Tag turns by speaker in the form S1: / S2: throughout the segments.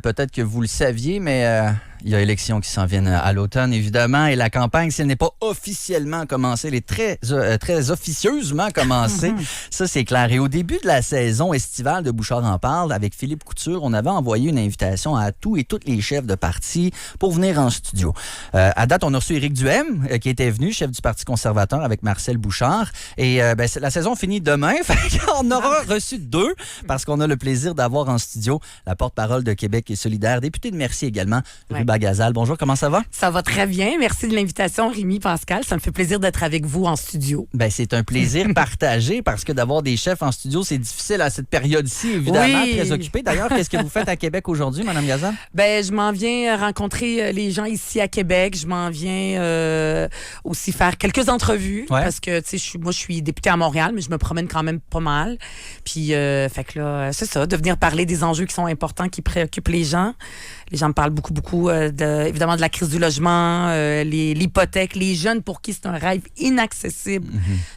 S1: peut-être que vous le saviez, mais il y a élections qui s'en viennent à l'automne, évidemment, et la campagne, si elle n'est pas officiellement commencée, elle est très officieusement commencée. Ça, c'est clair. Et au début de la saison estivale de Bouchard en parle, avec Philippe Couture, on avait envoyé une invitation à tous et toutes les chefs de parti pour venir en studio. À date, on a reçu Éric Duhaime, qui était venu, chef du Parti conservateur, avec Marcel Bouchard. Et la saison finit demain. On aura reçu 2 parce qu'on a le plaisir d'avoir en studio la porte-parole de Québec et solidaire, député de Mercier également, Ruba Gazal. Bonjour, comment ça va?
S2: Ça va très bien. Merci de l'invitation, Rémi, Pascal. Ça me fait plaisir d'être avec vous en studio.
S1: C'est un plaisir partagé parce que d'avoir des chefs en studio, c'est difficile à cette période-ci, évidemment, très occupé. D'ailleurs, qu'est-ce que vous faites à Québec aujourd'hui, Mme Gazal?
S2: Je m'en viens rencontrer les gens ici à Québec. Je m'en viens aussi faire quelques entrevues parce que, tu sais, moi, je suis députée à Montréal, mais je me promène quand même pas mal. Puis, fait que là, c'est ça, de venir parler des enjeux qui sont importants, qui préoccupent les gens. Les gens me parlent beaucoup, évidemment, de la crise du logement, l'hypothèque, les jeunes pour qui c'est un rêve inaccessible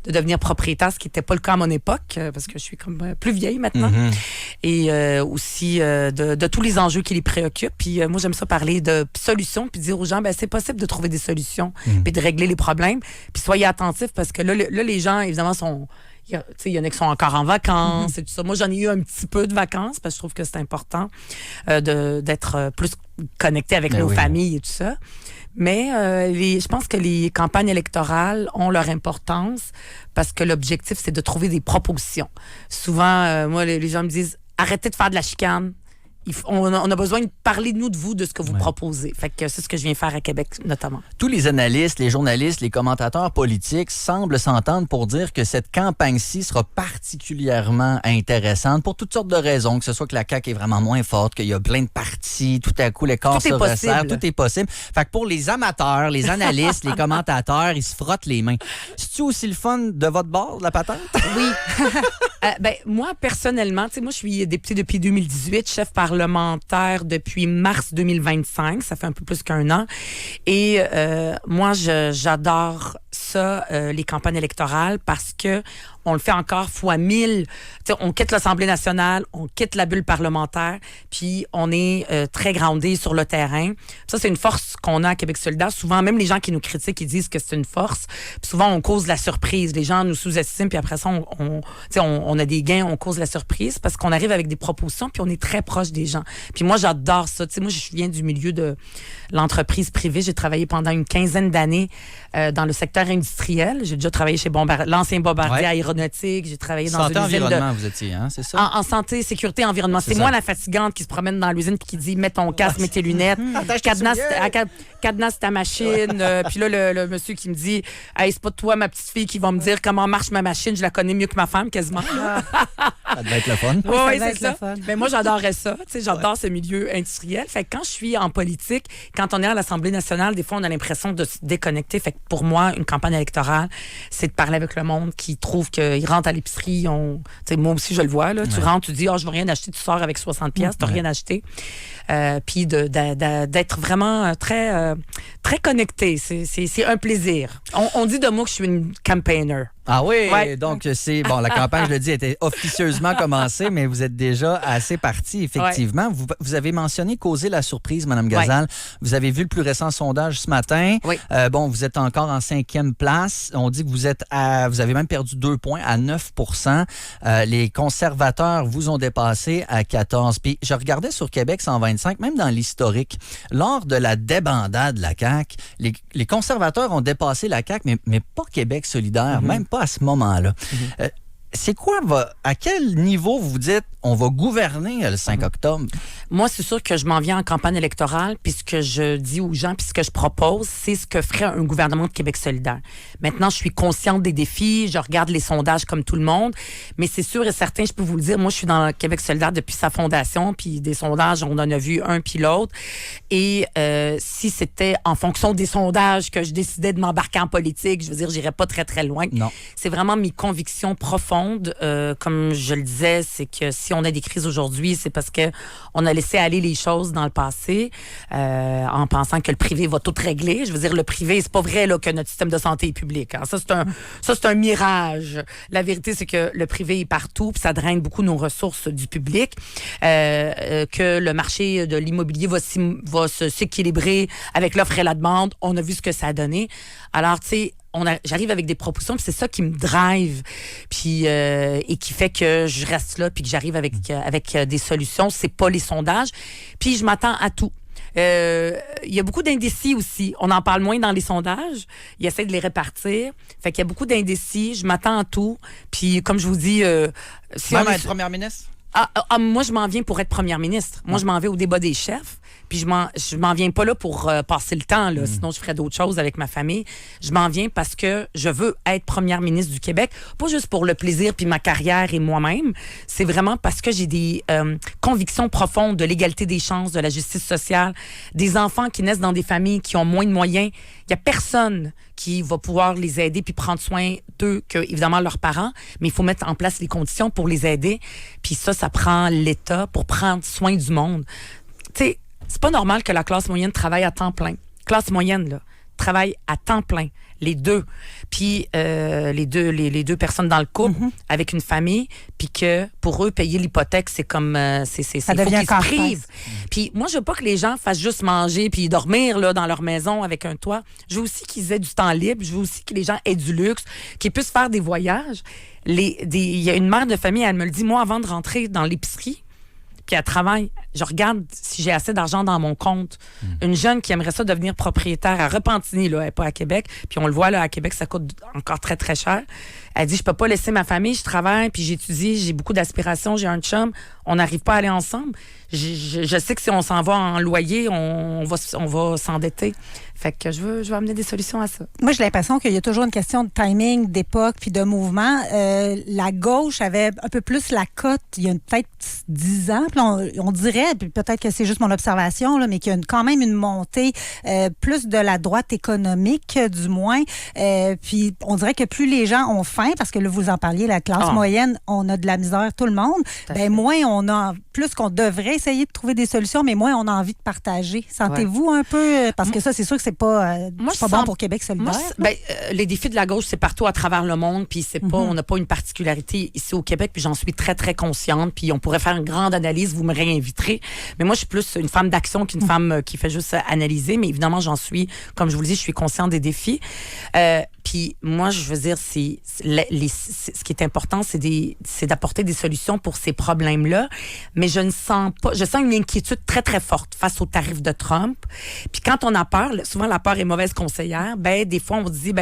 S2: de devenir propriétaire, ce qui n'était pas le cas à mon époque, parce que je suis comme plus vieille maintenant. Et aussi de tous les enjeux qui les préoccupent. Puis moi, j'aime ça parler de solutions, puis dire aux gens, c'est possible de trouver des solutions, puis de régler les problèmes. Puis soyez attentifs, parce que là les gens, évidemment, sont... Il y en a qui sont encore en vacances et tout ça. Moi, j'en ai eu un petit peu de vacances parce que je trouve que c'est important d'être plus connecté avec nos familles et tout ça. Mais je pense que les campagnes électorales ont leur importance parce que l'objectif, c'est de trouver des propositions. Souvent, moi, les gens me disent « Arrêtez de faire de la chicane. » On a besoin de parler de vous, de ce que vous proposez. Fait que c'est ce que je viens faire à Québec, notamment.
S1: Tous les analystes, les journalistes, les commentateurs politiques semblent s'entendre pour dire que cette campagne-ci sera particulièrement intéressante pour toutes sortes de raisons, que ce soit que la CAQ est vraiment moins forte, qu'il y a plein de partis, tout à coup, les corps se resserrent, tout est possible. Fait que pour les amateurs, les analystes, les commentateurs, ils se frottent les mains. C'est-tu aussi le fun de votre bord, la patente?
S2: Oui. Moi, personnellement, moi, je suis députée depuis 2018, chef parlementaire depuis mars 2025. Ça fait un peu plus qu'1 an. Et moi, j'adore ça, les campagnes électorales, parce que on le fait encore fois 1000. T'sais, on quitte l'Assemblée nationale, on quitte la bulle parlementaire, puis on est très groundé sur le terrain. Ça, c'est une force qu'on a à Québec solidaire. Souvent, même les gens qui nous critiquent, ils disent que c'est une force. Puis souvent, on cause la surprise. Les gens nous sous-estiment, puis après ça, on a des gains, on cause la surprise parce qu'on arrive avec des propositions, puis on est très proche des gens. Puis moi, j'adore ça. T'sais, moi, je viens du milieu de l'entreprise privée. J'ai travaillé pendant une 15aine d'années dans le secteur industriel. J'ai déjà travaillé chez l'ancien Bombardier aéronautique. J'ai travaillé dans une usine
S1: environnement, vous étiez, hein, c'est ça?
S2: En santé, sécurité, environnement. C'est moi la fatigante qui se promène dans l'usine puis qui dit « Mets ton casque, mets tes lunettes. Cadenas ta machine. » Puis là, le monsieur qui me dit « Hey, c'est pas toi, ma petite fille, qui va me dire comment marche ma machine. Je la connais mieux que ma femme, quasiment. »
S1: Ça devait être le fun.
S2: Oui, c'est ça. Mais moi, j'adorais ça. J'adore ce milieu industriel. Fait que quand je suis en politique, quand on est à l'Assemblée nationale, des fois, on a l'impression de se déconnecter. Fait que pour moi, une campagne électorale, c'est de parler avec le monde qui trouve qu'ils rentrent à l'épicerie. Moi aussi, je le vois. Là. Tu rentres, tu dis, je veux rien acheter. Tu sors avec 60$, tu n'as rien acheté. Puis d'être vraiment très, très connecté. C'est un plaisir. On dit de moi que je suis une campaigner.
S1: Ah oui, donc c'est... Bon, la campagne, je le dis, était officieusement commencée, mais vous êtes déjà assez parti, effectivement. Vous avez mentionné causer la surprise, Mme Gazal. Vous avez vu le plus récent sondage ce matin. Vous êtes encore en 5e place. On dit que vous avez même perdu 2 points à 9%. Les conservateurs vous ont dépassé à 14%. Puis je regardais sur Québec 125, même dans l'historique. Lors de la débandade de la CAQ, les conservateurs ont dépassé la CAQ, mais pas Québec solidaire, même pas à ce moment-là. C'est quoi, à quel niveau vous dites on va gouverner le 5 octobre?
S2: Moi, c'est sûr que je m'en viens en campagne électorale, puis ce que je dis aux gens, puis ce que je propose, c'est ce que ferait un gouvernement de Québec solidaire. Maintenant, je suis consciente des défis, je regarde les sondages comme tout le monde, mais c'est sûr et certain, je peux vous le dire, moi, je suis dans Québec solidaire depuis sa fondation, puis des sondages, on en a vu un puis l'autre. Et si c'était en fonction des sondages que je décidais de m'embarquer en politique, je veux dire, j'irais pas très, très loin.
S1: Non.
S2: C'est vraiment mes convictions profondes. Comme je le disais, c'est que si si on a des crises aujourd'hui, c'est parce que on a laissé aller les choses dans le passé en pensant que le privé va tout régler. Je veux dire, le privé, c'est pas vrai là, que notre système de santé est public. Hein. Ça, c'est un mirage. La vérité, c'est que le privé est partout, puis ça draine beaucoup nos ressources du public. Que le marché de l'immobilier va s'équilibrer avec l'offre et la demande. On a vu ce que ça a donné. Alors, tu sais, j'arrive avec des propositions, puis c'est ça qui me drive, puis et qui fait que je reste là, puis que j'arrive avec des solutions. C'est pas les sondages. Puis je m'attends à tout. Il y a beaucoup d'indécis aussi. On en parle moins dans les sondages. Ils essaient de les répartir. Fait qu'il y a beaucoup d'indécis. Je m'attends à tout. Puis comme je vous dis...
S1: si même être première ministre?
S2: Moi, je m'en viens pour être première ministre. Moi, je m'en vais au débat des chefs. Puis je m'en viens pas là pour passer le temps, là. Sinon je ferais d'autres choses avec ma famille. Je m'en viens parce que je veux être première ministre du Québec, pas juste pour le plaisir puis ma carrière et moi-même. C'est vraiment parce que j'ai des convictions profondes de l'égalité des chances, de la justice sociale, des enfants qui naissent dans des familles qui ont moins de moyens. Il y a personne qui va pouvoir les aider puis prendre soin d'eux que, évidemment, leurs parents, mais il faut mettre en place les conditions pour les aider. Puis ça prend l'État pour prendre soin du monde. Tu sais, c'est pas normal que la classe moyenne travaille à temps plein. Classe moyenne, là, travaille à temps plein. Les deux. Puis les deux personnes dans le couple, avec une famille, puis que pour eux, payer l'hypothèque, c'est comme...
S3: ça devient
S2: casse-tête. Puis moi, je veux pas que les gens fassent juste manger puis dormir là, dans leur maison avec un toit. Je veux aussi qu'ils aient du temps libre. Je veux aussi que les gens aient du luxe, qu'ils puissent faire des voyages. Il y a une mère de famille, elle me le dit, moi, avant de rentrer dans l'épicerie, puis elle travaille, je regarde si j'ai assez d'argent dans mon compte. Une jeune qui aimerait ça devenir propriétaire à Repentigny, là, elle n'est pas à Québec, puis on le voit, là, à Québec, ça coûte encore très, très cher. Elle dit, je peux pas laisser ma famille, je travaille, puis j'étudie, j'ai beaucoup d'aspirations, j'ai un chum, on n'arrive pas à aller ensemble. Je sais que si on s'en va en loyer, on va s'endetter. Fait que je veux amener des solutions à ça.
S3: Moi, j'ai l'impression qu'il y a toujours une question de timing, d'époque, puis de mouvement. La gauche avait un peu plus la cote il y a peut-être 10 ans. Puis on dirait, puis peut-être que c'est juste mon observation, là, mais qu'il y a quand même une montée plus de la droite économique, du moins. Puis on dirait que plus les gens ont faim, parce que là, vous en parliez, la classe moyenne, on a de la misère, tout le monde, moins on a, plus qu'on devrait essayer de trouver des solutions, mais moins on a envie de partager. Sentez-vous un peu, parce que ça, c'est sûr que c'est pas bon pour Québec solidaire.
S2: Les défis de la gauche, c'est partout à travers le monde, puis c'est pas, on n'a pas une particularité ici au Québec, puis j'en suis très, très consciente, puis on pourrait faire une grande analyse, vous me réinviterez. Mais moi, je suis plus une femme d'action qu'une femme qui fait juste analyser, mais évidemment, j'en suis, comme je vous le dis, je suis consciente des défis. Puis moi, je veux dire, ce qui est important, c'est d'apporter des solutions pour ces problèmes-là, mais je sens une inquiétude très, très forte face aux tarifs de Trump. Puis quand on a peur, souvent la peur est mauvaise conseillère, des fois on se dit,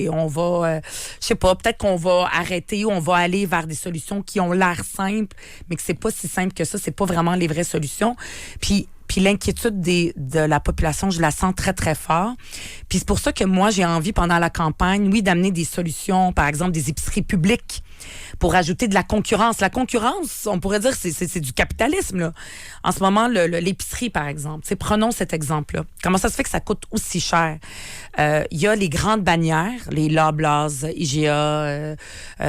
S2: on va, je sais pas, peut-être qu'on va arrêter ou on va aller vers des solutions qui ont l'air simples, mais que c'est pas si simple que ça, c'est pas vraiment les vraies solutions. Puis l'inquiétude de la population, je la sens très, très fort. Puis c'est pour ça que moi, j'ai envie, pendant la campagne, oui, d'amener des solutions, par exemple, des épiceries publiques pour ajouter de la concurrence. La concurrence, on pourrait dire, c'est du capitalisme, là. En ce moment, l'épicerie, par exemple. Prenons cet exemple-là. Comment ça se fait que ça coûte aussi cher? Il y a les grandes bannières, les Loblaws, IGA,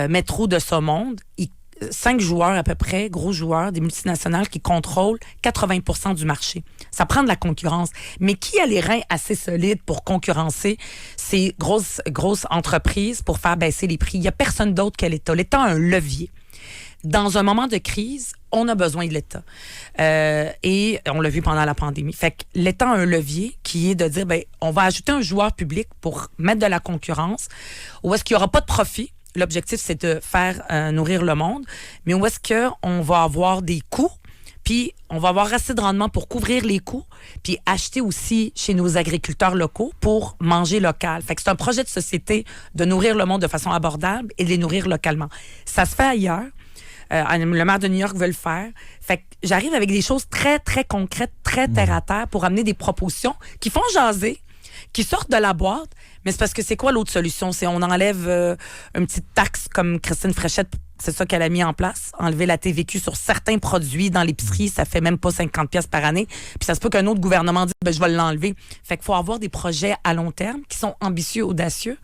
S2: Métro de ce monde. 5 joueurs à peu près, gros joueurs, des multinationales qui contrôlent 80% du marché. Ça prend de la concurrence. Mais qui a les reins assez solides pour concurrencer ces grosses entreprises pour faire baisser les prix? Il n'y a personne d'autre que l'État. L'État a un levier. Dans un moment de crise, on a besoin de l'État. Et on l'a vu pendant la pandémie. Fait que l'État a un levier qui est de dire, on va ajouter un joueur public pour mettre de la concurrence, où est-ce qu'il n'y aura pas de profit. L'objectif, c'est de faire nourrir le monde, mais où est-ce qu'on va avoir des coûts, puis on va avoir assez de rendement pour couvrir les coûts, puis acheter aussi chez nos agriculteurs locaux pour manger local. Fait que c'est un projet de société de nourrir le monde de façon abordable et de les nourrir localement. Ça se fait ailleurs. Le maire de New York veut le faire. Fait que j'arrive avec des choses très, très concrètes, très terre-à-terre pour amener des propositions qui font jaser, qui sortent de la boîte. Mais c'est parce que c'est quoi l'autre solution? C'est on enlève une petite taxe comme Christine Fréchette c'est ça qu'elle a mis en place. Enlever la TVQ sur certains produits dans l'épicerie, ça fait même pas 50$ par année. Puis ça se peut qu'un autre gouvernement dise, je vais l'enlever. Fait qu'il faut avoir des projets à long terme qui sont ambitieux, audacieux,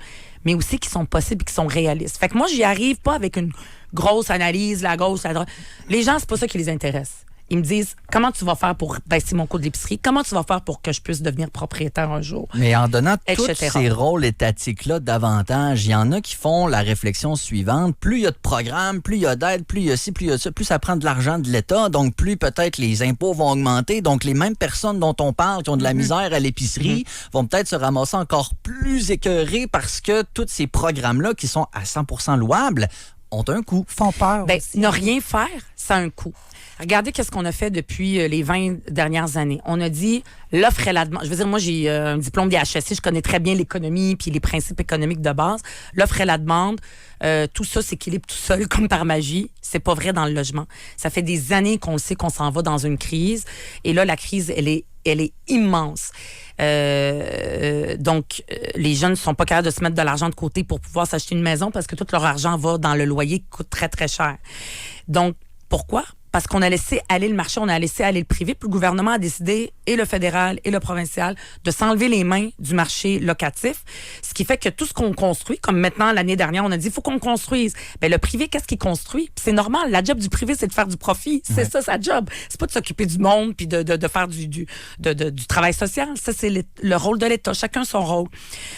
S2: mais aussi qui sont possibles et qui sont réalistes. Fait que moi, j'y arrive pas avec une grosse analyse, la gauche, la droite. Les gens, c'est pas ça qui les intéresse. Ils me disent, comment tu vas faire pour baisser mon coût de l'épicerie? Comment tu vas faire pour que je puisse devenir propriétaire un jour?
S1: Mais en donnant tous ces rôles étatiques-là davantage, il y en a qui font la réflexion suivante. Plus il y a de programmes, plus il y a d'aide, plus il y a ci, plus il y a ça, plus ça prend de l'argent de l'État, donc plus peut-être les impôts vont augmenter. Donc les mêmes personnes dont on parle, qui ont de la misère à l'épicerie, vont peut-être se ramasser encore plus écœurées parce que tous ces programmes-là, qui sont à 100% louables, ont un coût.
S3: Font peur.
S2: Ben, ne rien faire, ça a un coût. Regardez qu'est-ce qu'on a fait depuis les 20 dernières années. On a dit l'offre et la demande. Je veux dire, moi, j'ai un diplôme d'IHSC, je connais très bien l'économie puis les principes économiques de base. L'offre et la demande, tout ça s'équilibre tout seul comme par magie. C'est pas vrai dans le logement. Ça fait des années qu'on le sait qu'on s'en va dans une crise. Et là, la crise, elle est immense. Donc, les jeunes ne sont pas capables de se mettre de l'argent de côté pour pouvoir s'acheter une maison parce que tout leur argent va dans le loyer qui coûte très, très cher. Donc, pourquoi? Parce qu'on a laissé aller le marché, on a laissé aller le privé, puis le gouvernement a décidé, et le fédéral et le provincial, de s'enlever les mains du marché locatif, ce qui fait que tout ce qu'on construit, comme maintenant l'année dernière, on a dit, il faut qu'on construise. Bien, le privé, qu'est-ce qu'il construit? Puis c'est normal, la job du privé, c'est de faire du profit. C'est ça, sa job. C'est pas de s'occuper du monde, puis de faire du travail social. Ça, c'est le rôle de l'État. Chacun son rôle.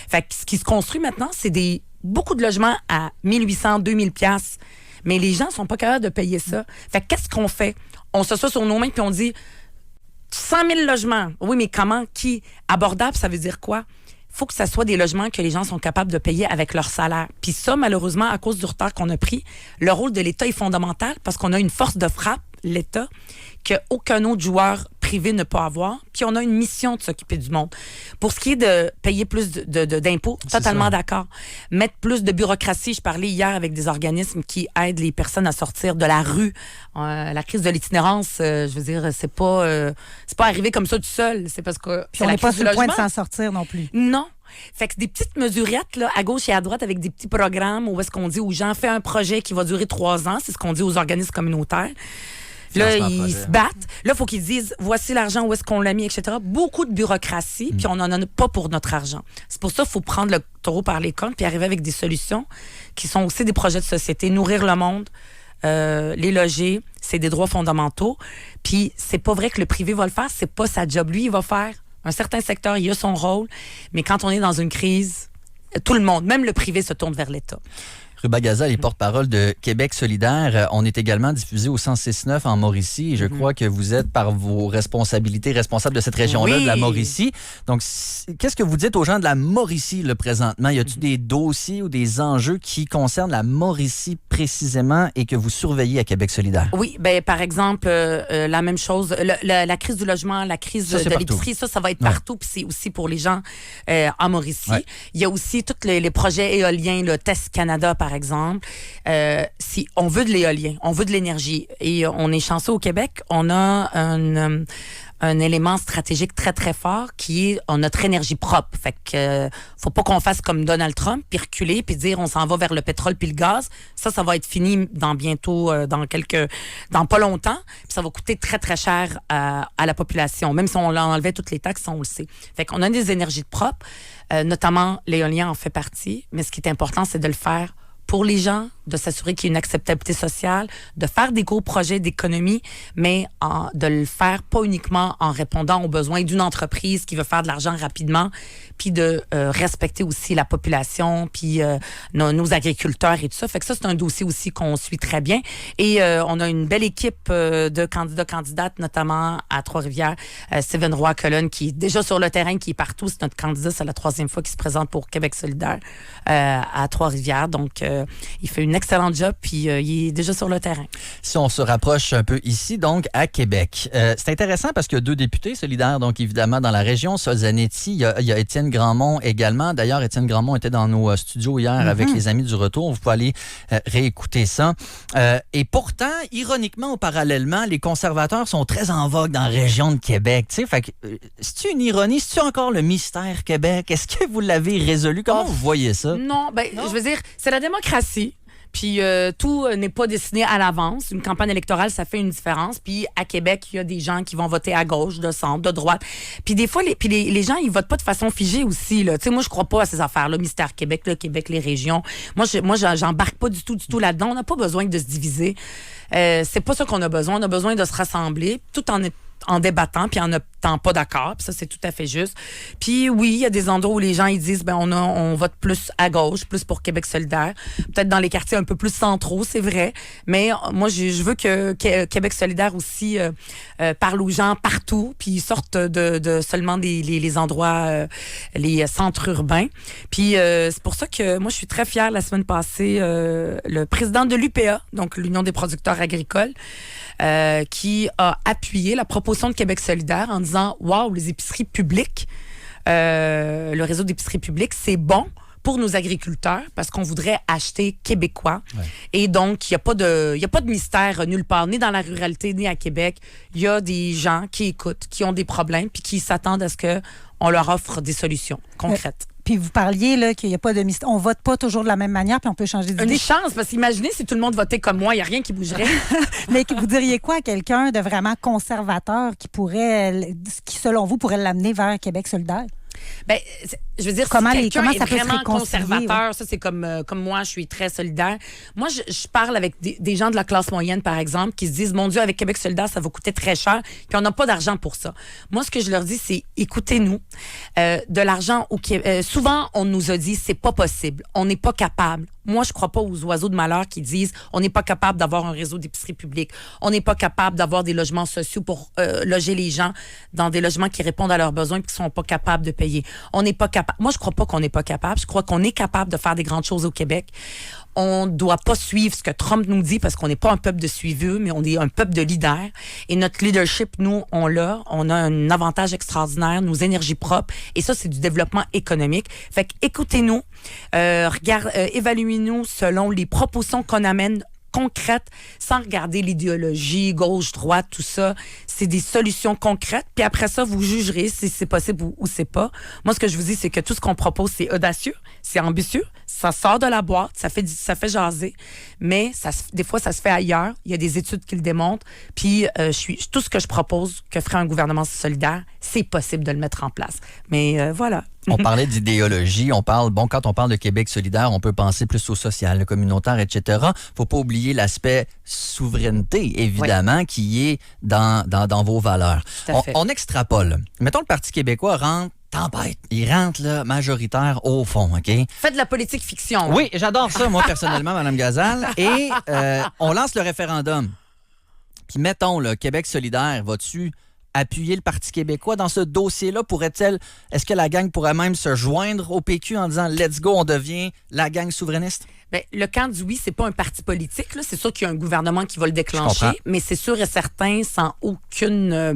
S2: Fait que ce qui se construit maintenant, c'est beaucoup de logements à 1800, 2000 piastres. Mais les gens sont pas capables de payer ça. Fait qu'est-ce qu'on fait? On s'assoit sur nos mains puis on dit 100 000 logements. Oui, mais comment? Qui? Abordable, ça veut dire quoi? Faut que ça soit des logements que les gens sont capables de payer avec leur salaire. Puis ça, malheureusement, à cause du retard qu'on a pris, le rôle de l'État est fondamental parce qu'on a une force de frappe, l'État, qu'aucun autre joueur privé ne peut avoir. Puis on a une mission de s'occuper du monde. Pour ce qui est de payer plus d'impôts, totalement d'accord. Mettre plus de bureaucratie. Je parlais hier avec des organismes qui aident les personnes à sortir de la rue. La crise de l'itinérance, je veux dire, c'est pas arrivé comme ça tout seul. C'est parce que
S3: on n'est pas sur le point de s'en sortir non plus.
S2: Non. Fait que des petites mesurettes là, à gauche et à droite avec des petits programmes où est-ce qu'on dit aux gens, fais un projet qui va durer 3 ans. C'est ce qu'on dit aux organismes communautaires. Là, ils se battent. Là, il faut qu'ils disent, voici l'argent, où est-ce qu'on l'a mis, etc. Beaucoup de bureaucratie, puis on n'en a pas pour notre argent. C'est pour ça qu'il faut prendre le taureau par les cornes puis arriver avec des solutions qui sont aussi des projets de société. Nourrir le monde, les loger, c'est des droits fondamentaux. Puis c'est pas vrai que le privé va le faire, c'est pas sa job. Lui, il va faire un certain secteur, il a son rôle, mais quand on est dans une crise, tout le monde, même le privé, se tourne vers l'État.
S1: Ruba Gazal est porte-parole de Québec solidaire. On est également diffusé au 106.9 en Mauricie et je crois que vous êtes, par vos responsabilités, responsable de cette région-là, de la Mauricie. Donc, qu'est-ce que vous dites aux gens de la Mauricie, là, présentement? Y a-t-il des dossiers ou des enjeux qui concernent la Mauricie précisément et que vous surveillez à Québec solidaire? Oui,
S2: bien, par exemple, la même chose, la crise du logement, la crise de l'épicerie, ça va être partout, puis c'est aussi pour les gens en Mauricie. Ouais. Il y a aussi tous les projets éoliens, le Test Canada, par exemple. Si on veut de l'éolien, on veut de l'énergie et on est chanceux au Québec, on a un élément stratégique très, très fort qui est notre énergie propre. Fait que faut pas qu'on fasse comme Donald Trump, puis reculer, puis dire on s'en va vers le pétrole puis le gaz. Ça va être fini dans pas longtemps. Puis ça va coûter très, très cher à la population. Même si on enlevait toutes les taxes, on le sait. Fait qu'on a des énergies propres, notamment l'éolien en fait partie. Mais ce qui est important, c'est de le faire pour les gens, de s'assurer qu'il y ait une acceptabilité sociale, de faire des gros projets d'économie, mais de le faire pas uniquement en répondant aux besoins d'une entreprise qui veut faire de l'argent rapidement, puis de respecter aussi la population, puis nos agriculteurs et tout ça. Fait que ça, c'est un dossier aussi qu'on suit très bien. Et on a une belle équipe de candidates, notamment à Trois-Rivières. Steven Roy-Colonne, qui est déjà sur le terrain, qui est partout. C'est notre candidat. C'est la 3e fois qu'il se présente pour Québec solidaire à Trois-Rivières. Donc, il fait une excellente job, puis il est déjà sur le terrain.
S1: Si on se rapproche un peu ici, donc, à Québec, c'est intéressant parce qu'il y a 2 députés solidaires, donc évidemment, dans la région, Sol Zanetti, il y a Étienne Grandmont également. D'ailleurs, Étienne Grandmont était dans nos studios hier avec les Amis du Retour. Vous pouvez aller réécouter ça. Et pourtant, ironiquement ou parallèlement, les conservateurs sont très en vogue dans la région de Québec. Tu sais, fait que, c'est-tu une ironie? C'est-tu encore le mystère Québec? Est-ce que vous l'avez résolu? Comment vous voyez ça?
S2: Non, je veux dire, c'est la démocratie. Puis tout n'est pas dessiné à l'avance. Une campagne électorale, ça fait une différence. Puis à Québec, il y a des gens qui vont voter à gauche, de centre, de droite. Puis des fois, les gens, ils votent pas de façon figée aussi. Là. Tu sais, moi, je crois pas à ces affaires-là. Mystère Québec, le Québec, les régions. Moi, j'embarque pas du tout là-dedans. On n'a pas besoin de se diviser. C'est pas ça qu'on a besoin. On a besoin de se rassembler tout en débattant puis en n'étant pas d'accord. Puis ça, c'est tout à fait juste. Puis oui, il y a des endroits où les gens ils disent on vote plus à gauche, plus pour Québec solidaire. Peut-être dans les quartiers un peu plus centraux, c'est vrai. Mais moi, je veux que Québec solidaire aussi parle aux gens partout puis sortent de seulement les endroits, les centres urbains. Puis c'est pour ça que moi, je suis très fière la semaine passée, le président de l'UPA, donc l'Union des producteurs agricoles, qui a appuyé la proposition de Québec solidaire en disant « Wow, les épiceries publiques, le réseau d'épiceries publiques, c'est bon pour nos agriculteurs parce qu'on voudrait acheter québécois. Ouais. Et donc, il n'y a pas de mystère nulle part, ni dans la ruralité, ni à Québec. Il y a des gens qui écoutent, qui ont des problèmes puis qui s'attendent à ce qu'on leur offre des solutions concrètes.
S3: Puis vous parliez là, qu'il n'y a pas de mystère. On vote pas toujours de la même manière, puis on peut changer d'idée.
S2: Une chance, parce qu'imaginez si tout le monde votait comme moi, il n'y a rien qui bougerait.
S3: Mais vous diriez quoi à quelqu'un de vraiment conservateur qui, selon vous, pourrait l'amener vers Québec solidaire?
S2: Bien, je veux dire,
S3: comment
S2: si quelqu'un
S3: ça
S2: est vraiment conservateur, ça c'est comme moi, je suis très solidaire. Moi, je parle avec des gens de la classe moyenne, par exemple, qui se disent, mon Dieu, avec Québec solidaire, ça va coûter très cher, puis on n'a pas d'argent pour ça. Moi, ce que je leur dis, c'est, écoutez-nous, de l'argent souvent, on nous a dit, c'est pas possible, on n'est pas capable. Moi, je crois pas aux oiseaux de malheur qui disent, on n'est pas capable d'avoir un réseau d'épicerie publique, on n'est pas capable d'avoir des logements sociaux pour loger les gens dans des logements qui répondent à leurs besoins et qui sont pas capables de payer. On n'est pas capable. Moi, je crois pas qu'on n'est pas capable. Je crois qu'on est capable de faire des grandes choses au Québec. On doit pas suivre ce que Trump nous dit parce qu'on n'est pas un peuple de suiveux, mais on est un peuple de leaders. Et notre leadership, nous, on l'a. On a un avantage extraordinaire, nos énergies propres. Et ça, c'est du développement économique. Fait que écoutez-nous, évaluez-nous selon les propositions qu'on amène concrètes, sans regarder l'idéologie, gauche, droite, tout ça. C'est des solutions concrètes. Puis après ça, vous jugerez si c'est possible ou c'est pas. Moi, ce que je vous dis, c'est que tout ce qu'on propose, c'est audacieux, c'est ambitieux, ça sort de la boîte, ça fait jaser, mais des fois, ça se fait ailleurs. Il y a des études qui le démontrent. Puis tout ce que je propose, que ferait un gouvernement solidaire, c'est possible de le mettre en place. Mais voilà.
S1: On parlait d'idéologie, quand on parle de Québec solidaire, on peut penser plus au social, le communautaire, etc. Faut pas oublier l'aspect souveraineté, évidemment, qui est dans vos valeurs. On extrapole. Mettons, le Parti québécois rentre tempête. Il rentre là, majoritaire au fond, OK?
S2: Faites de la politique fiction. Là.
S1: Oui, j'adore ça, moi, personnellement, Mme Gazal. Et on lance le référendum. Puis mettons, le Québec solidaire, va-tu appuyer le Parti québécois dans ce dossier-là? Est-ce que la gang pourrait même se joindre au PQ en disant « Let's go, on devient la gang souverainiste » ?
S2: Bien, le camp du oui, c'est pas un parti politique. Là. C'est sûr qu'il y a un gouvernement qui va le déclencher, mais c'est sûr et certain, sans aucune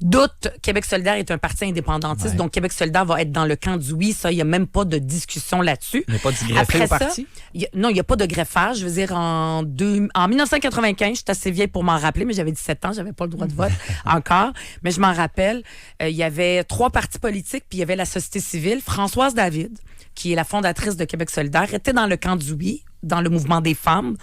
S2: doute, Québec solidaire est un parti indépendantiste. Ouais. Donc, Québec solidaire va être dans le camp du oui. Ça, il n'y a même pas de discussion là-dessus.
S1: Il n'y a pas de greffé au parti?
S2: Non, il n'y a pas de greffage. Je veux dire, en 1995, je suis assez vieille pour m'en rappeler, mais j'avais 17 ans, j'avais pas le droit de vote encore. Mais je m'en rappelle, il y avait 3 partis politiques, puis il y avait la société civile. Françoise David, qui est la fondatrice de Québec solidaire, était dans le camp du oui, dans le mouvement des femmes.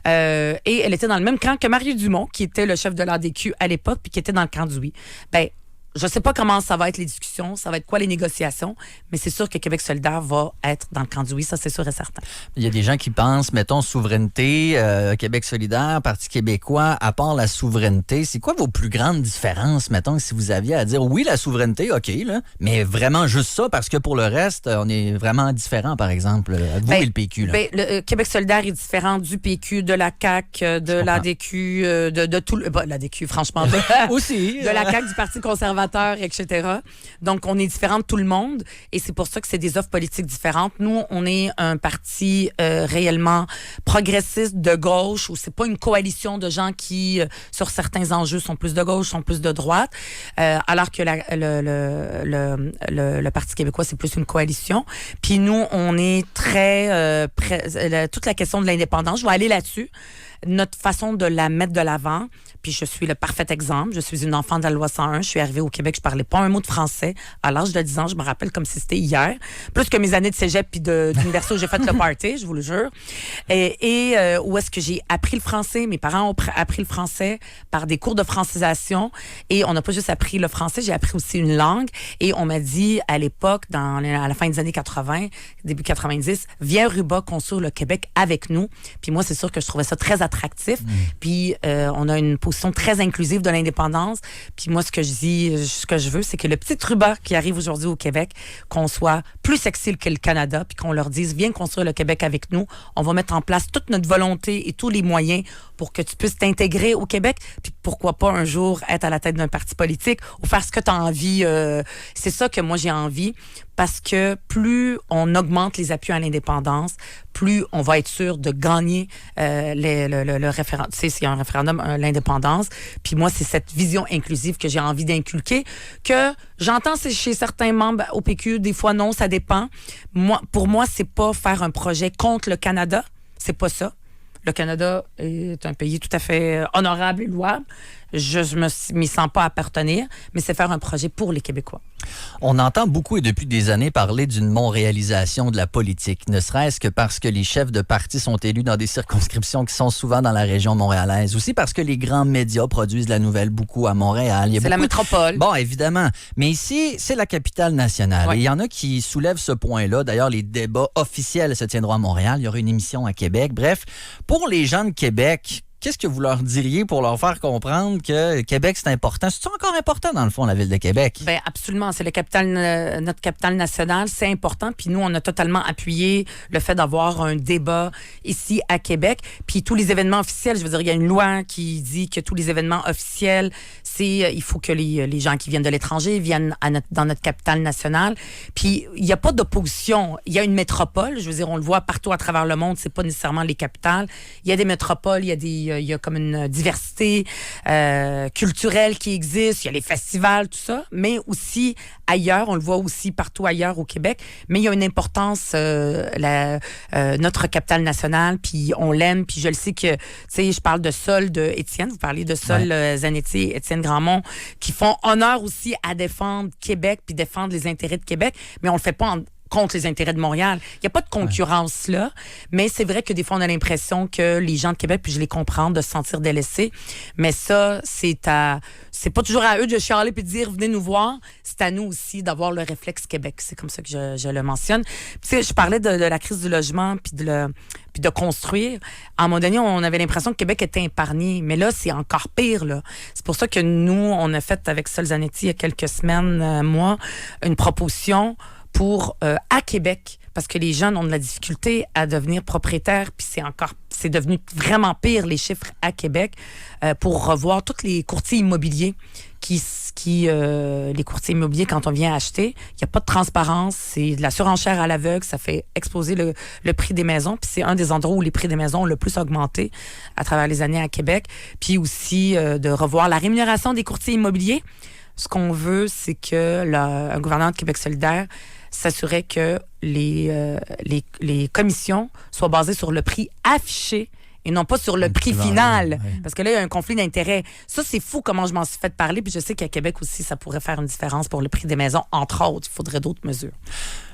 S2: Et elle était dans le même camp que Mario Dumont, qui était le chef de l'ADQ à l'époque, puis qui était dans le camp du oui. Bien, je ne sais pas comment ça va être les discussions, ça va être quoi les négociations, mais c'est sûr que Québec solidaire va être dans le camp du oui, ça c'est sûr et certain.
S1: Il y a des gens qui pensent, mettons, souveraineté, Québec solidaire, Parti québécois, à part la souveraineté, c'est quoi vos plus grandes différences, mettons, si vous aviez à dire, oui, la souveraineté, OK, là, mais vraiment juste ça, parce que pour le reste, on est vraiment différents, par exemple, vous et le PQ. Là.
S2: Ben, le Québec solidaire est différent du PQ, de la CAQ, de l'ADQ, de tout le... l'ADQ, franchement.
S1: Aussi.
S2: De la CAQ, du Parti conservateur, etc. Donc, on est différent de tout le monde et c'est pour ça que c'est des offres politiques différentes. Nous, on est un parti réellement progressiste de gauche où c'est pas une coalition de gens qui, sur certains enjeux, sont plus de gauche, sont plus de droite, alors que le Parti québécois, c'est plus une coalition. Puis nous, on est très... toute la question de l'indépendance, je vais aller là-dessus. Notre façon de la mettre de l'avant, puis je suis le parfait exemple. Je suis une enfant de la loi 101. Je suis arrivée au Québec, je parlais pas un mot de français. À l'âge de 10 ans, je me rappelle comme si c'était hier. Plus que mes années de cégep puis d'université où j'ai fait le party, je vous le jure. Et où est-ce que j'ai appris le français? Mes parents ont appris le français par des cours de francisation. Et on n'a pas juste appris le français, j'ai appris aussi une langue. Et on m'a dit, à l'époque, à la fin des années 80, début 90, viens Ruba construire le Québec avec nous. Puis moi, c'est sûr que je trouvais ça très attractif. Puis on a une position très inclusive de l'indépendance. Puis moi, ce que je veux, c'est que le petit Ruba qui arrive aujourd'hui au Québec, qu'on soit plus sexy que le Canada, puis qu'on leur dise, viens construire le Québec avec nous. On va mettre en place toute notre volonté et tous les moyens pour que tu puisses t'intégrer au Québec, puis pourquoi pas un jour être à la tête d'un parti politique ou faire ce que tu as envie. C'est ça que moi, j'ai envie, parce que plus on augmente les appuis à l'indépendance, plus on va être sûr de gagner le référendum. Tu sais, s'il y a un référendum, l'indépendance. Puis moi, c'est cette vision inclusive que j'ai envie d'inculquer, que j'entends chez certains membres au PQ, des fois non, ça dépend. Pour moi, c'est pas faire un projet contre le Canada, c'est pas ça. Le Canada est un pays tout à fait honorable et louable. Je ne m'y sens pas appartenir, mais c'est faire un projet pour les Québécois.
S1: On entend beaucoup et depuis des années parler d'une montréalisation de la politique, ne serait-ce que parce que les chefs de parti sont élus dans des circonscriptions qui sont souvent dans la région montréalaise. Aussi parce que les grands médias produisent la nouvelle beaucoup à Montréal.
S2: C'est la métropole.
S1: Bon, évidemment. Mais ici, c'est la capitale nationale.
S2: Ouais.
S1: Et il y en a qui soulèvent ce point-là. D'ailleurs, les débats officiels se tiendront à Montréal. Il y aura une émission à Québec. Bref, pour les gens de Québec, qu'est-ce que vous leur diriez pour leur faire comprendre que Québec, c'est important? C'est encore important, dans le fond, la ville de Québec?
S2: Bien, absolument. C'est notre capitale nationale. C'est important. Puis nous, on a totalement appuyé le fait d'avoir un débat ici à Québec. Puis tous les événements officiels, je veux dire, il y a une loi qui dit que tous les événements officiels, il faut que les gens qui viennent de l'étranger viennent dans notre capitale nationale. Puis il n'y a pas d'opposition. Il y a une métropole. Je veux dire, on le voit partout à travers le monde. C'est pas nécessairement les capitales. Il y a des métropoles, il y a comme une diversité culturelle qui existe. Il y a les festivals, tout ça. Mais aussi ailleurs, on le voit aussi partout ailleurs au Québec. Mais il y a une importance, notre capitale nationale, puis on l'aime. Puis je le sais que, tu sais, je parle de Sol, de Étienne. Vous parlez de Sol Zanetti, Étienne Grandmont, qui font honneur aussi à défendre Québec puis défendre les intérêts de Québec. Mais on le fait pas contre les intérêts de Montréal. Il n'y a pas de concurrence là, mais c'est vrai que des fois, on a l'impression que les gens de Québec, puis je les comprends, de se sentir délaissés. Mais ça, c'est pas toujours à eux de chialer puis de dire, venez nous voir. C'est à nous aussi d'avoir le réflexe Québec. C'est comme ça que je le mentionne. Tu sais, je parlais de la crise du logement puis de construire. À un moment donné, on avait l'impression que Québec était épargné. Mais là, c'est encore pire, là. C'est pour ça que nous, on a fait avec Sol Zanetti, il y a quelques semaines, une proposition pour à Québec, parce que les jeunes ont de la difficulté à devenir propriétaires, puis c'est devenu vraiment pire, les chiffres à Québec, pour revoir tous les courtiers immobiliers les courtiers immobiliers, quand on vient acheter, il n'y a pas de transparence, c'est de la surenchère à l'aveugle, ça fait exploser le prix des maisons, puis c'est un des endroits où les prix des maisons ont le plus augmenté à travers les années à Québec, puis aussi de revoir la rémunération des courtiers immobiliers. Ce qu'on veut, c'est que un gouvernement de Québec solidaire s'assurait que les commissions soient basées sur le prix affiché et non pas sur le prix final. Oui. Parce que là, il y a un conflit d'intérêts. Ça, c'est fou comment je m'en suis fait parler. Puis je sais qu'à Québec aussi, ça pourrait faire une différence pour le prix des maisons, entre autres. Il faudrait d'autres mesures.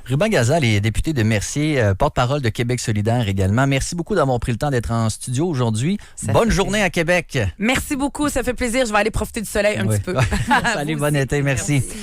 S1: Ruba Gazal est député de Mercier, porte-parole de Québec solidaire également. Merci beaucoup d'avoir pris le temps d'être en studio aujourd'hui. Bonne journée à Québec.
S2: Merci beaucoup, ça fait plaisir. Je vais aller profiter du soleil un petit peu.
S1: Salut, bon été, merci.